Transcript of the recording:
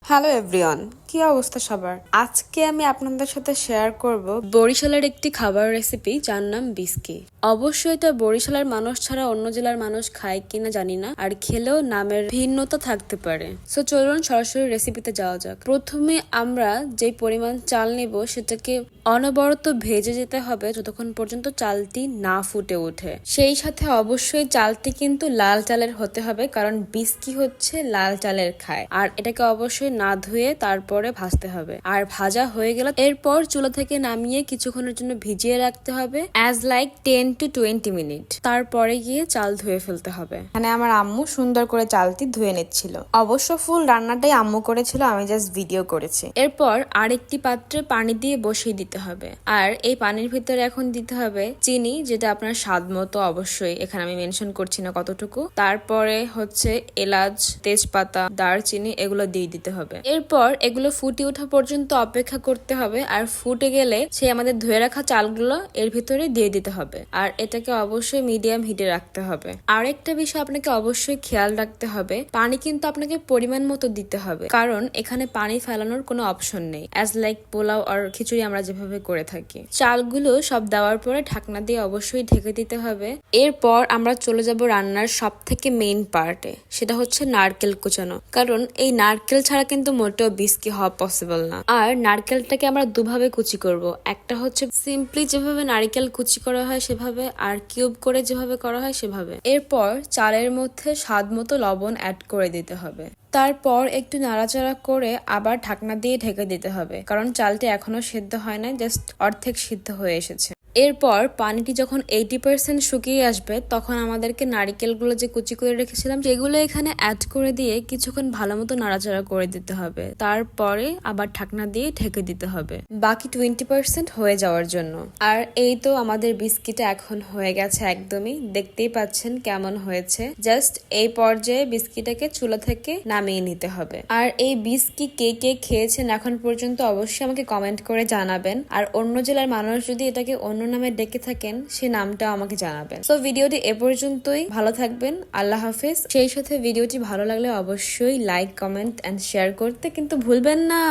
Hello everyone, কি অবস্থা সবার? আজকে আমি আপনাদের সাথে শেয়ার করব বরিশালের একটি খাবার রেসিপি যার নাম বিস্কি। অবশ্যই এটা বরিশালের মানুষ ছাড়া অন্য জেলার মানুষ খায় কিনা জানি না, আর খেলেও নামের ভিন্নতা থাকতে পারে। সো চলুন সরাসরি রেসিপিতে যাওয়া যাক। প্রথমে আমরা যে পরিমাণ চাল নেব সেটাকে অনবরত ভেজে যেতে হবে যতক্ষণ পর্যন্ত চালটি না ফুটে ওঠে। সেই সাথে অবশ্যই চালটি কিন্তু লাল চালের হতে হবে, কারণ বিস্কি হচ্ছে লাল চালের খায়। আর এটাকে অবশ্যই না ধুয়ে তারপরে ভাজতে হবে। আর ভাজা হয়ে গেলে এরপর চুলা থেকে নামিয়ে কিছুক্ষণের জন্য ভিজিয়ে রাখতে হবে, অ্যাজ লাইক 10 to 20 মিনিট। তারপরে গিয়ে চাল ধুয়ে ফেলতে হবে। মানে আমার আম্মু সুন্দর করে চালটি ধুয়ে নিচ্ছিল। অবশ্য ফুল রান্নাটাই আম্মু করেছিল, আমি জাস্ট ভিডিও করেছি। এরপর আরেকটি পাত্রে পানি দিয়ে বসিয়ে দিতে হবে। আর এই পানির ভিতরে এখন দিতে হবে চিনি, যেটা আপনার স্বাদ মতো, অবশ্যই এখানে আমি মেনশন করছি না কতটুকু। তারপরে হচ্ছে এলাচ, তেজপাতা, দারচিনি এগুলো দিয়ে দিতে হবে। এরপর এগুলো ফুটে ওঠা পর্যন্ত অপেক্ষা করতে হবে। আর ফুটে গেলে সে আমাদের ধুয়ে রাখা চালগুলো এর ভিতরে দিয়ে দিতে হবে। আর এটাকে অবশ্যই মিডিয়াম হিটে রাখতে হবে। আরেকটা বিষয় আপনাকে অবশ্যই খেয়াল রাখতে হবে, পানি কিন্তু আপনাকে পরিমাণ মতো দিতে হবে, কারণ এখানে পানি ফেলানোর কোনো অপশন নেই, অ্যাজ লাইক পোলাও আর খিচুড়ি আমরা যেভাবে করে থাকি। চালগুলো সব দেওয়ার পরে ঢাকনা দিয়ে অবশ্যই ঢেকে দিতে হবে। এরপর আমরা চলে যাব রান্নার সব থেকে মেইন পার্টে, সেটা হচ্ছে নারকেল কুচানো। কারণ এই নারকেল ছাড়া কিন্তু মোটেও বিস্কি হওয়া পসিবল না। আর নারকেলটাকে আমরা দুভাবে কুচি করব, একটা হচ্ছে সিম্পলি যেভাবে নারকেল কুচি করা হয় সেভাবে, আর কিউব করে যেভাবে করা হয় সেভাবে। এরপর চালের মধ্যে স্বাদ মতো লবণ অ্যাড করে দিতে হবে। তারপর একটু নাড়াচাড়া করে আবার ঢাকনা দিয়ে ঢেকে দিতে হবে, কারণ চালটি এখনো সিদ্ধ হয় না, জাস্ট অর্ধেক সিদ্ধ হয়ে এসেছে। এরপর পানিটি যখন 80% শুকিয়ে আসবে তখন আমাদেরকে নারিকেলগুলো যে কুচি করে রেখেছিলাম সেগুলো এখানে অ্যাড করে দিয়ে কিছুক্ষণ ভালো মতো নাড়াচাড়া করে দিতে হবে। তারপরে আবার ঢাকনা দিয়ে ঢেকে দিতে হবে বাকি 20% হয়ে যাওয়ার জন্য। আর এই তো আমাদের বিস্কিটা এখন হয়ে গেছে একদমই, দেখতেই পাচ্ছেন কেমন হয়েছে। জাস্ট এই পর্যায়ে বিস্কিটাকে চুলা থেকে নামিয়ে নিতে হবে। আর এই বিস্কি কে কে খেয়েছেন এখন পর্যন্ত অবশ্যই আমাকে কমেন্ট করে জানাবেন। আর অন্য জেলার মানুষ যদি এটাকে অন্য নামে ডেকে থাকেন সে নামটাও আমাকে জানাবেন। সো ভিডিওটি এ পর্যন্তই, ভালো থাকবেন, আল্লাহ হাফেজ। সেই সাথে ভিডিওটি ভালো লাগলে অবশ্যই লাইক, কমেন্ট এন্ড শেয়ার করতে কিন্তু ভুলবেন না।